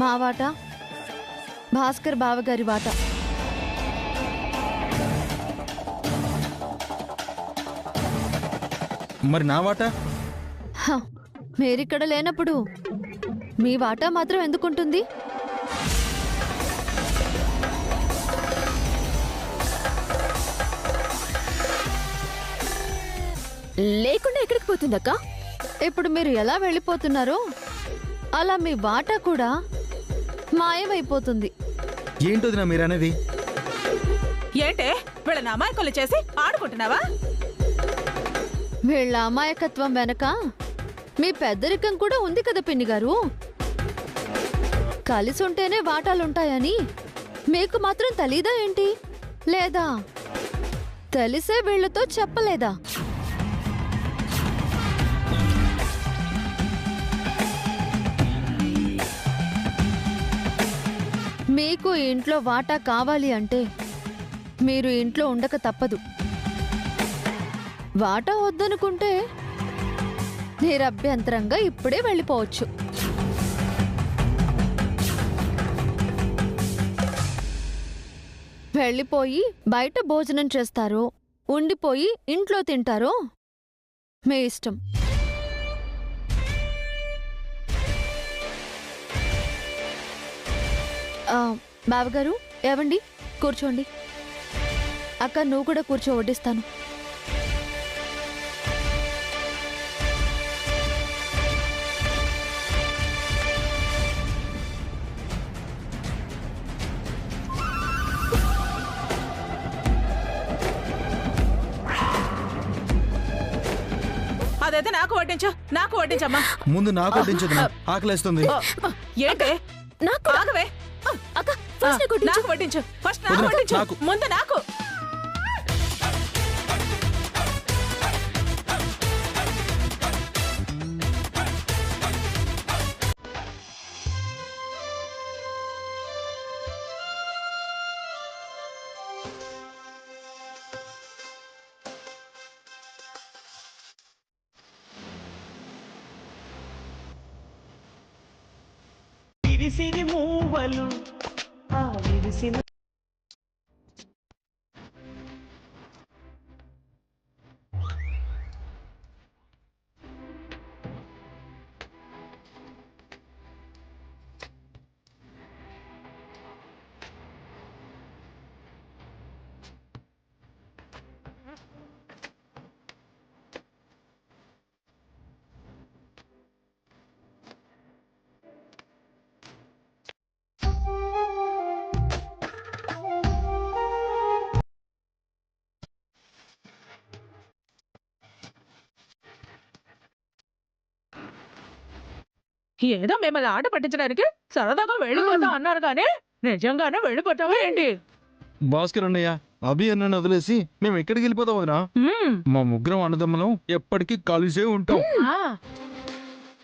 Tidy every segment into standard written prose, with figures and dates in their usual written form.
మా వాటా, భాస్కర్ బావగారి వాటా. మరి నా వాటా? మీరిక్కడ లేనప్పుడు మీ వాటా మాత్రం ఎందుకుంటుంది? లేకుండా ఎక్కడికి పోతుందక్క? ఇప్పుడు మీరు ఎలా వెళ్ళిపోతున్నారో అలా మీ వాటా కూడా మాయమైపోతుంది. ఏంటోదినా మీరనేది? ఏంటే వీళ్ళని అమాయకులు చేసి ఆడుకుంటున్నావా? వీళ్ళ అమాయకత్వం వెనక మీ పెద్దరికం కూడా ఉంది కదా పిన్ని గారు. కలిసి ఉంటేనే వాటాలుంటాయని మీకు మాత్రం తెలీదా ఏంటి? లేదా తెలిసే వీళ్ళతో చెప్పలేదా? మీకు ఇంట్లో వాటా కావాలి అంటే మీరు ఇంట్లో ఉండక తప్పదు. వాటా వద్దనుకుంటే నిరభ్యంతరంగా ఇప్పుడే వెళ్ళిపోవచ్చు. వెళ్ళిపోయి బయట భోజనం చేస్తారో, ఉండిపోయి ఇంట్లో తింటారో మీ ఇష్టం. బావగారు, ఏవండి, కూర్చోండి. అక్క, నువ్వు కూడా కూర్చో, వడ్డిస్తాను. అదైతే నాకు వడ్డించు, నాకు వడ్డించమ్మా. ముందు నాకు వడ్డించదు, ఆకలేస్తుంది. ఏంటే నాకు ఆగవే. అక్క, ఫస్ట్ నాకు వడ్డించు. నాకు వడ్డించు, ఫస్ట్ నాకు వడ్డించు, ముందు నాకు. విరిసిని మూవలు ఆ విరిసిన ఏదో మిమ్మల్ని ఆట పట్టించడానికి సరదాగా వెళ్ళిపోతాం అన్నారు కానీ నిజంగానే వెళ్ళిపోతావా ఏంటి? భాస్కర్ అన్నయ్య, అభి అన్నని వదిలేసి మేము ఎక్కడికి వెళ్ళిపోతాం వదినా? మా ముగ్గురం అన్నదమ్ములం ఎప్పటికీ కలిసే ఉంటాం.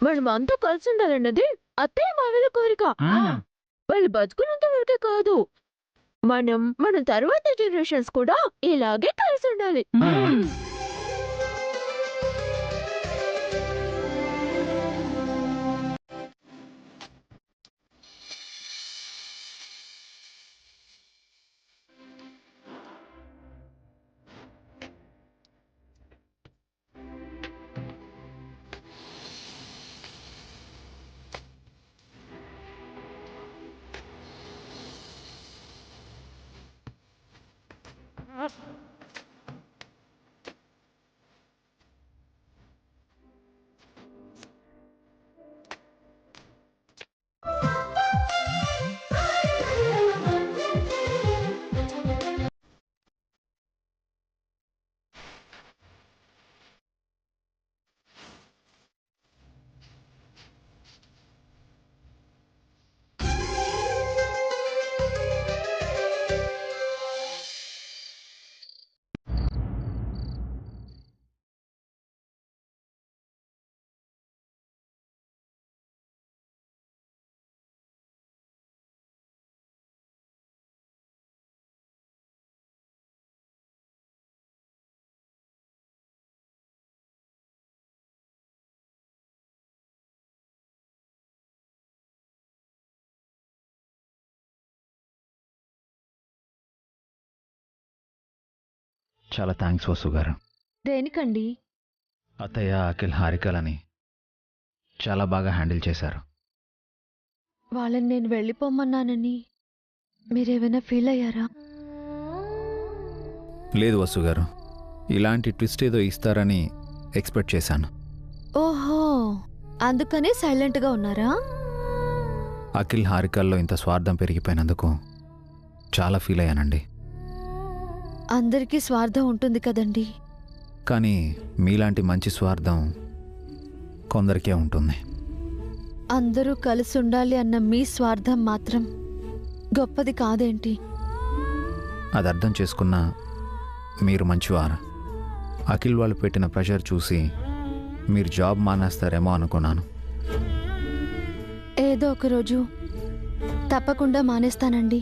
మనం అంతా కలిసి ఉండాలన్నది అత్తయ్య మామయ్య కోరిక. వాళ్ళు బతుకున్నంత వరకే కాదు, మన తర్వాత జనరేషన్స్ కూడా ఇలాగే కలిసి ఉండాలి. చాలా థ్యాంక్స్ వసు గారు. దేనికండి? అత్తయ్య, అఖిల్, హారికలని చాలా బాగా హ్యాండిల్ చేశారు. వాళ్ళని నేను వెళ్ళిపోమన్నానని మీరేమైనా ఫీల్ అయ్యారా? లేదు వసు గారు, ఇలాంటి ట్విస్ట్ ఏదో ఇస్తారని ఎక్స్పెక్ట్ చేశాను. ఓహో, అందుకనే సైలెంట్గా ఉన్నారా? అఖిల్, హారికల్లో ఇంత స్వార్థం పెరిగిపోయినందుకు చాలా ఫీల్ అయ్యానండి. అందరికీ స్వార్థం ఉంటుంది కదండి. కానీ మీలాంటి మంచి స్వార్థం కొందరికే ఉంటుంది. అందరూ కలిసి ఉండాలి అన్న మీ స్వార్థం మాత్రం గొప్పది కాదేంటి? అది అర్థం చేసుకున్నా మీరు మంచివారు. అఖిల్ వాళ్ళు పెట్టిన ప్రెషర్ చూసి మీరు జాబ్ మానేస్తారేమో అనుకున్నాను. ఏదో ఒకరోజు తప్పకుండా మానేస్తానండి.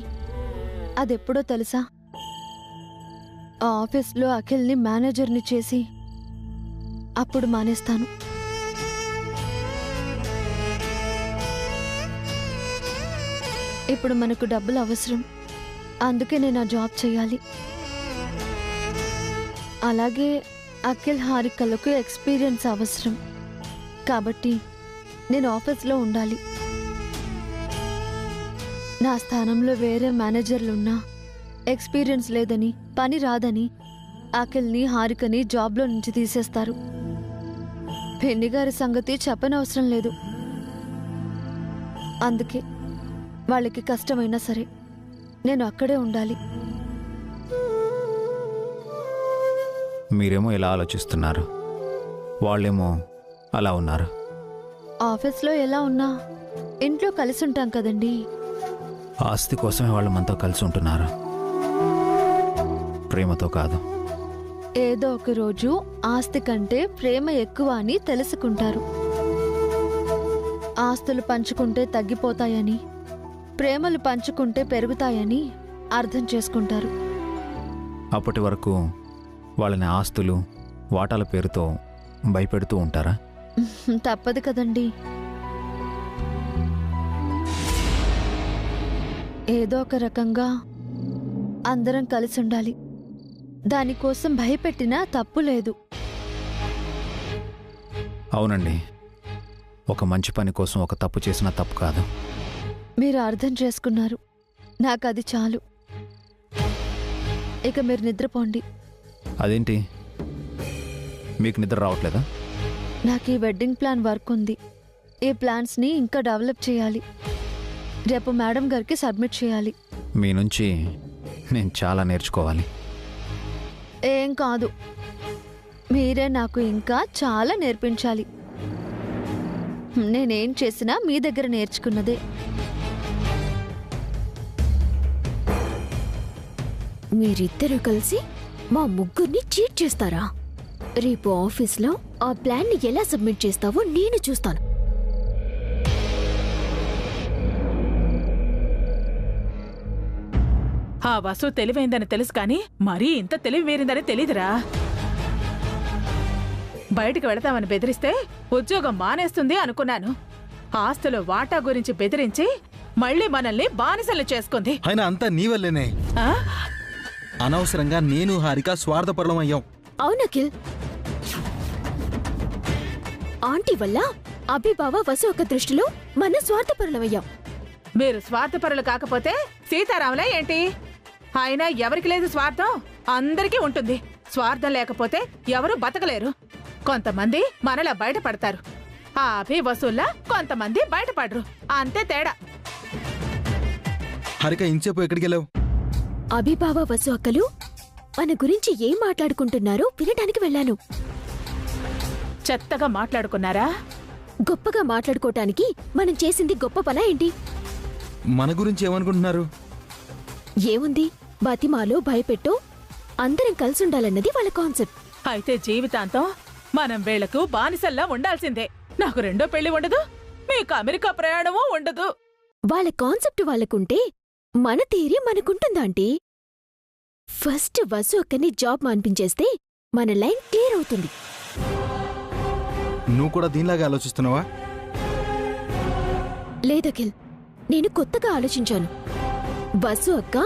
అదెప్పుడో తెలుసా? ఆ ఆఫీస్లో అఖిల్ని మేనేజర్ని చేసి అప్పుడు మానేస్తాను. ఇప్పుడు మనకు డబ్బులు అవసరం, అందుకే నేను ఆ జాబ్ చేయాలి. అలాగే అఖిల్, హారికలకు ఎక్స్పీరియన్స్ అవసరం, కాబట్టి నేను ఆఫీస్లో ఉండాలి. నా స్థానంలో వేరే మేనేజర్లున్నా ఎక్స్పీరియన్స్ లేదని, పని రాదని అఖిల్ని, హారికని జాబ్లో నుంచి తీసేస్తారు. పెన్ని గారి సంగతి చెప్పనవసరం లేదు. అందుకే వాళ్ళకి కష్టమైనా సరే నేను అక్కడే ఉండాలి. మీరేమో ఇలా ఆలోచిస్తున్నారు, వాళ్ళేమో అలా ఉన్నారు. ఆఫీస్లో ఎలా ఉన్నా ఇంట్లో కలిసి ఉంటాం కదండి. ఆస్తి కోసమే వాళ్ళు మనతో కలిసి ఉంటున్నారు, ప్రేమతో కాదు. ఏదో ఒక రోజు ఆస్తి కంటే ప్రేమ ఎక్కువ అని తెలుసుకుంటారు. ఆస్తులు పంచుకుంటే తగ్గిపోతాయని, ప్రేమలు పంచుకుంటే పెరుగుతాయని అర్థం చేసుకుంటారు. అప్పటి వరకు వాళ్ళని ఆస్తులు, వాటాల పేరుతో భయపెడుతూ ఉంటారా? తప్పదు కదండి. ఏదో ఒక రకంగా అందరం కలిసి ఉండాలి. దానికోసం భయపెట్టినా తప్పు లేదు. అవునండి, ఒక మంచి పని కోసం ఒక తప్పు చేసినా తప్పు కాదు. మీరు అర్థం చేసుకున్నారు, నాకు అది చాలు. ఇక మీరు నిద్రపోండి. అదేంటి, మీకు నిద్ర రావట్లేదా? నాకు ఈ వెడ్డింగ్ ప్లాన్ వర్క్ ఉంది. ఈ ప్లాన్స్ని ఇంకా డెవలప్ చేయాలి. రేపు మేడం గారికి సబ్మిట్ చేయాలి. మీ నుంచి నేను చాలా నేర్చుకోవాలి. ఏం కాదు, మీరే నాకు ఇంకా చాలా నేర్పించాలి. నేనేం చేసినా మీ దగ్గర నేర్చుకున్నదే. మీరిద్దరూ కలిసి మా ముగ్గురిని చీట్ చేస్తారా? రేపు ఆఫీస్లో ఆ ప్లాన్ని ఎలా సబ్మిట్ చేస్తావో నేను చూస్తాను. ఆ వసు తెలివైందని తెలుసు కానీ మరీ ఇంత తెలివి మీరిందని తెలీదురా. బయటికి వెళతామని బెదిరిస్తే ఉద్యోగం మానేస్తుంది అనుకున్నాను. ఆస్తుల వాటా గురించి బెదిరించి మళ్ళీ మనల్ని బానిసలు చేసుకుంది. అయినా అంతా నీ వల్లేనే. ఆ? అనవసరంగా నేను హారిక స్వార్థపరులం అయ్యాం. అవునఖిల్, ఆంటీ వల్ల అభిబావ వసు ఒక దృష్టిలో మన స్వార్థపరులమయ్యాం. మీరు స్వార్థపరులు కాకపోతే సీతారాములే ఏంటి? అయినా ఎవరికి లేదు స్వార్థం? అందరికీ ఉంటుంది. స్వార్థం లేకపోతే ఎవరు బతకలేరు. కొంతమంది మనలా బయటపడతారు, ఆ అభి వసూల్లా కొంతమంది బయటపడరు. అంతే తేడా. హారిక, ఇంచేపు ఎక్కడికి వెళ్ళావు? అభిబావ వసు అక్కలు మన గురించి ఏం మాట్లాడుకుంటున్నారో వినడానికి వెళ్ళాను. చెత్తగా మాట్లాడుకున్నారా? గొప్పగా మాట్లాడుకోవటానికి మనం చేసింది గొప్ప పనా ఏంటి? మన గురించి ఏమనుకుంటున్నారు? ఏముంది, బతిమాలో భయపెట్టో అందరం కలిసి ఉండాలన్నది వాళ్ళ కాన్సెప్ట్. అయితే జీవితాంతం మనం వీళ్లకు బానిసల్లా ఉండాల్సిందే. నాకు రెండో పెళ్లి ఉండదు, మీకు అమెరికా ప్రయాణమూ ఉండదు. వాళ్ళ కాన్సెప్ట్ వాళ్ళకుంటే మన థియరీ మనకుంటుందాంటీ. ఫస్ట్ వసు అక్కని జాబ్ మాన్పించేస్తే మన లైన్ క్లియర్ అవుతుంది. నువ్వు కూడా దీనిలాగా ఆలోచిస్తున్నావా? లేదఖిల్, నేను కొత్తగా ఆలోచించాను. వసు అక్క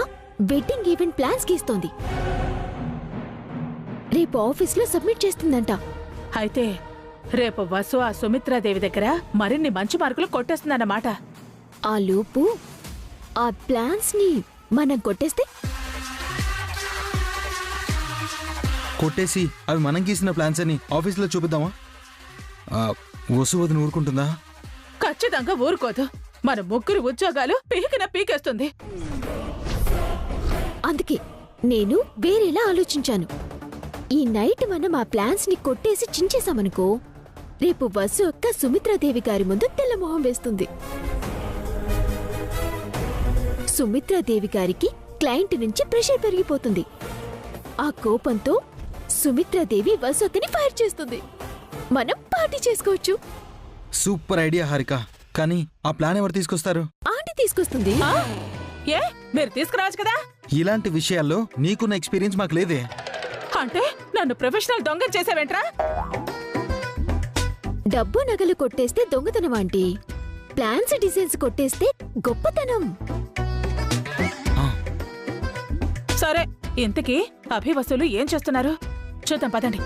వెడ్డింగ్ ఈవెంట్ ప్లాన్స్ గీస్తోంది. రేపు ఆఫీస్లో సబ్మిట్ చేస్తుందంట. అయితే రేపు వసు ఆ సుమిత్రాదేవి దగ్గర మరిన్ని మంచి మార్కులు కొట్టేస్తుందన్నమాట. ఆ లోపు ఆ ప్లాన్స్ ని మనం కొట్టేస్తే కొట్టేసి అవి మనం గీసిన ప్లాన్స్ అని ఆఫీస్లో చూపిద్దామా? వసు వదిన ఊరుకుంటుందా? ఖచ్చితంగా ఊరుకోదు. మన ముగ్గురు ఉద్యోగాలు పీకేస్తుంది. అందుకే నేను వేరేలా ఆలోచించాను. ఈ నైట్ మనం ఆ ప్లాన్స్ ని కొట్టేసి చించేశామనుకో, రేపు వసు అక్క సుమిత్రాదేవి గారి ముందు తెల్లమొహం వేస్తుంది. సుమిత్రాదేవి గారికి క్లయింట్ నుంచి ప్రెషర్ పెరిగిపోతుంది. ఆ కోపంతో సుమిత్రాదేవి వసు అక్కని ఫైర్ చేస్తుంది. మనం పార్టీ చేసుకోవచ్చు. Super idea Harika. కానీ ఆ ప్లాన్ ఎవరు తీసుకొస్తారు? ఆంటీ తీసుకొస్తుంది. ఏ మీరు తీసుకురావచ్చు కదా. ఇలాంటి విషయాల్లో నీకున్న ఎక్స్పీరియన్స్ మాకు లేదే. అంటే నన్ను ప్రొఫెషనల్ దొంగ చేసావేంట్రా? డబ్బు నగలు కొట్టేస్తే దొంగతనం ఆంటీ, ప్లాన్స్ డిజైన్స్ కొట్టేస్తే గొప్పతనం. సరే, ఇంతకీ అభివసులు ఏం చేస్తున్నారు చూద్దాం పదండి.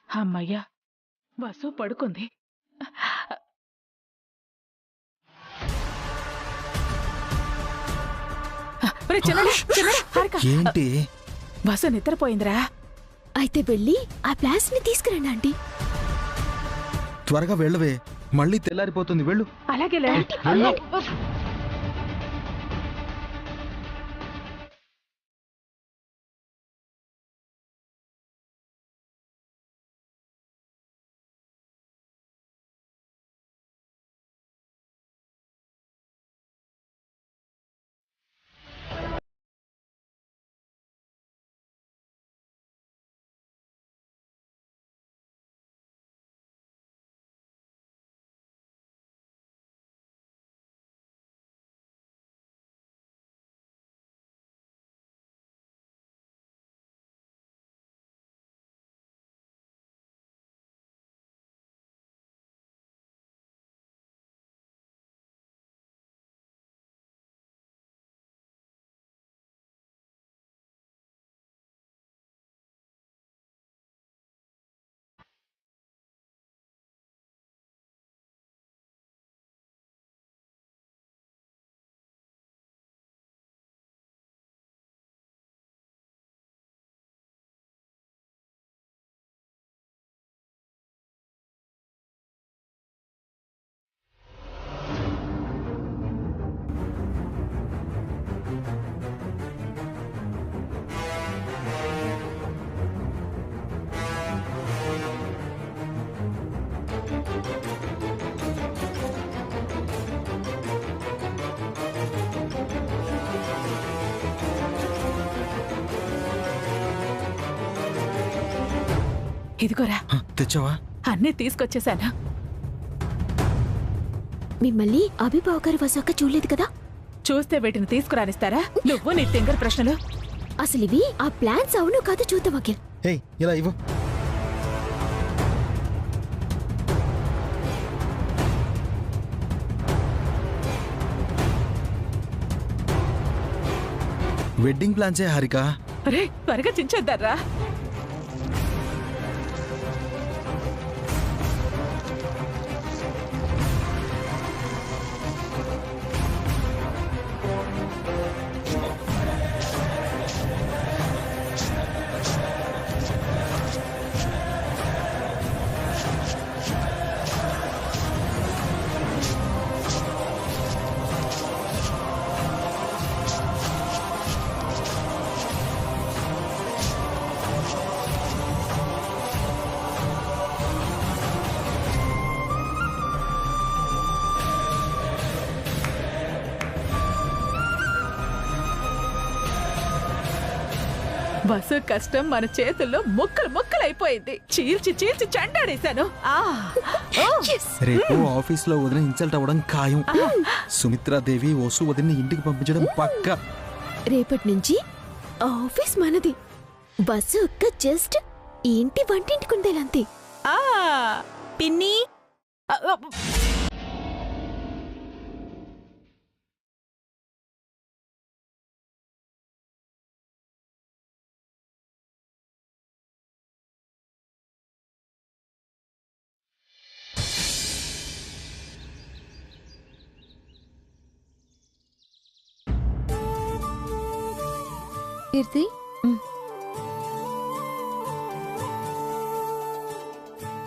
అమ్మయ్యా, వసు పడుకుంది. ఏంటి? వసు నిద్రపోయిందిరా. అయితే వెళ్ళి ఆ ప్లాన్స్ ని తీసుకురండి ఆంటీ. త్వరగా వెళ్ళవే, మళ్ళీ తెల్లారిపోతుంది. వెళ్ళు. అలాగే. ఇదిగోరా, తెచ్చావా? అన్నీ తీసుకొచ్చేసాను. మిమ్మల్ని అభిబావ్ గారు వసాక చూడలేదు కదా? చూస్తే వీటిని తీసుకురానిస్తారా? నువ్వు నీ తింగర్ ప్రశ్నలు. అసలు ఇవి ఆ ప్లాన్స్ అవును కాదు చూద్దాం అఖిల్. ఏయ్, ఇలా ఇవ్వు. వెడ్డింగ్ ప్లాన్సే హారిక. అరే త్వరగా చించేద్దారా. బస్సు కష్టం మన చేతుల్లో ముక్కలు ముక్కలు అయిపోయింది. చీల్చి చీల్చి చెండాడేశాను. రేపు ఆఫీస్ లో వదిన ఇన్సల్ట్ అవ్వడం ఖాయం. సుమిత్రాదేవి వసు వదిన ఇంటికి పంపించడం పక్కా. రేపటి నుంచి ఆఫీస్ మనది. బస్సు ఒక్క జస్ట్ ఇంటి వంటింటికి ఉండేలంతే. పిన్ని కీర్తి,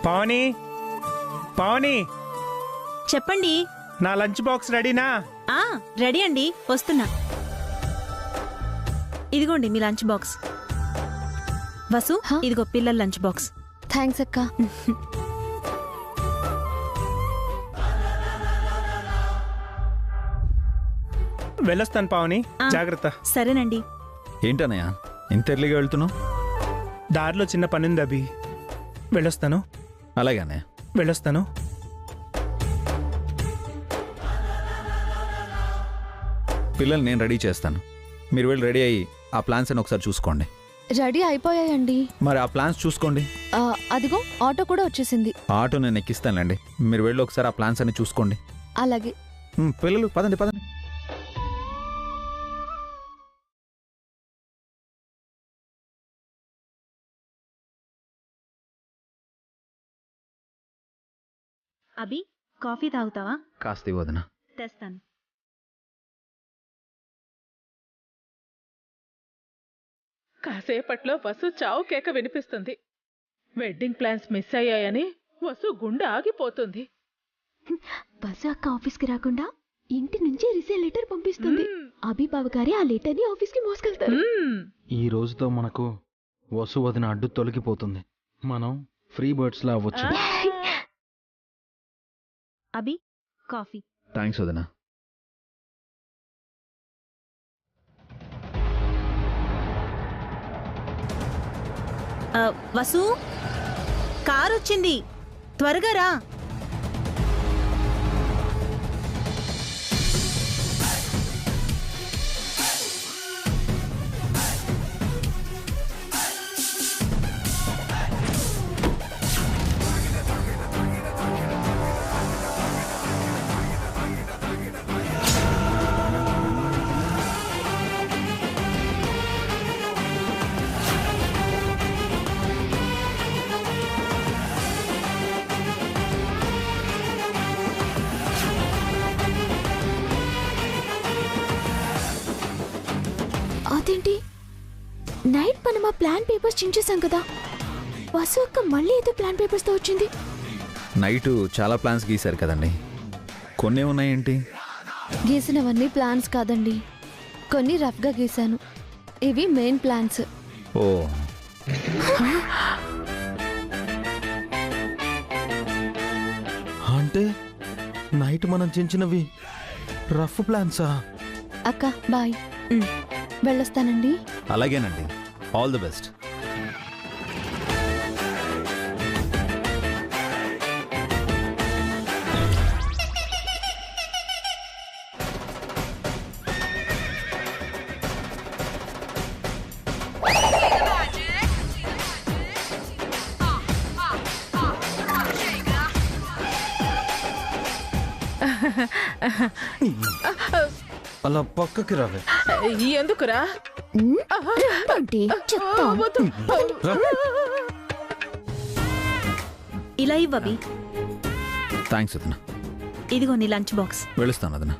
పావని, పావని, చెప్పండి. నా లంచ్ బాక్స్ రెడీనా? రెడీ అండి, వస్తున్నా. ఇదిగోండి మీ లంచ్ బాక్స్. వసు, ఇదిగో పిల్లల లంచ్ బాక్స్. థ్యాంక్స్ అక్క. వెళ్ళొస్తాను పావని, జాగ్రత్త. సరేనండి. ఏంటన్నయ్య ఇంత ఎర్లీగా వెళ్తున్నావు? దారిలో చిన్న పని ఉంది అభి. వెళ్ళొస్తాను. అలాగే అన్నయ్య. వెళ్ళొస్తాను. పిల్లల్ని నేను రెడీ చేస్తాను. మీరు వెళ్ళి రెడీ అయ్యి ఆ ప్లాన్స్ అని ఒకసారి చూసుకోండి. రెడీ అయిపోయాయండి. మరి ఆ ప్లాన్స్ చూసుకోండి. అదిగో ఆటో కూడా వచ్చేసింది. ఆటో నేను ఎక్కిస్తానులేండి. మీరు వెళ్ళి ఒకసారి ఆ ప్లాన్స్ అన్ని చూసుకోండి. అలాగే. పిల్లలు పదండి పదండి. అభి, కాఫీ తాగుతావా? కాస్త ఇవ్వదునా? తెస్తాను. కాసేపట్లో వసు చావు కేక వినిపిస్తుంది. వెడ్డింగ్ ప్లాన్స్ మిస్ అయ్యాయని వసు గుండె ఆగిపోతుంది. బస్సు అక్క ఆఫీస్కి రాకుండా ఇంటి నుంచి రిసైన్ లెటర్ పంపిస్తుంది. అభిబావ్ గారి ఆ లెటర్ ని ఆఫీస్ కి మోసుకెళ్తారు. ఈ రోజుతో మనకు వసు వదిన అడ్డు తొలగిపోతుంది. మనం ఫ్రీ బర్డ్స్ లా అవ్వచ్చు. అభి, కాఫీ. థ్యాంక్స్ వదినా. వసు, కార్ వచ్చింది, త్వరగా రా. అదేంటి, నైట్ మనం ఆ ప్లాన్ పేపర్స్ చించేసాం కదా. వసు అక్క మళ్ళీ ఏదో ప్లాన్ పేపర్స్ తో వచ్చింది. నైట్ చాలా ప్లాన్స్ గీశారు కదండి, కొన్ని ఉన్నాయేంటి? గీసినవన్నీ ప్లాన్స్ కాదండి, కొన్ని రఫ్గా గీశాను. ఇవి మెయిన్ ప్లాన్స్. ఓ, అంటే నైట్ మనం చించినవి రఫ్ ప్లాన్సా? అక్క బాయ్, వెళ్ళొస్తానండి. అలాగేనండి. All the best. అలా పక్కకి రావే. ఎందుకురా? ఆంటీ చెప్తా. వద్దు. ఇలా ఇవ్వవి. థ్యాంక్స్ వదిన. ఇదిగో నీ లంచ్ బాక్స్. వెళుస్తాను వదిన.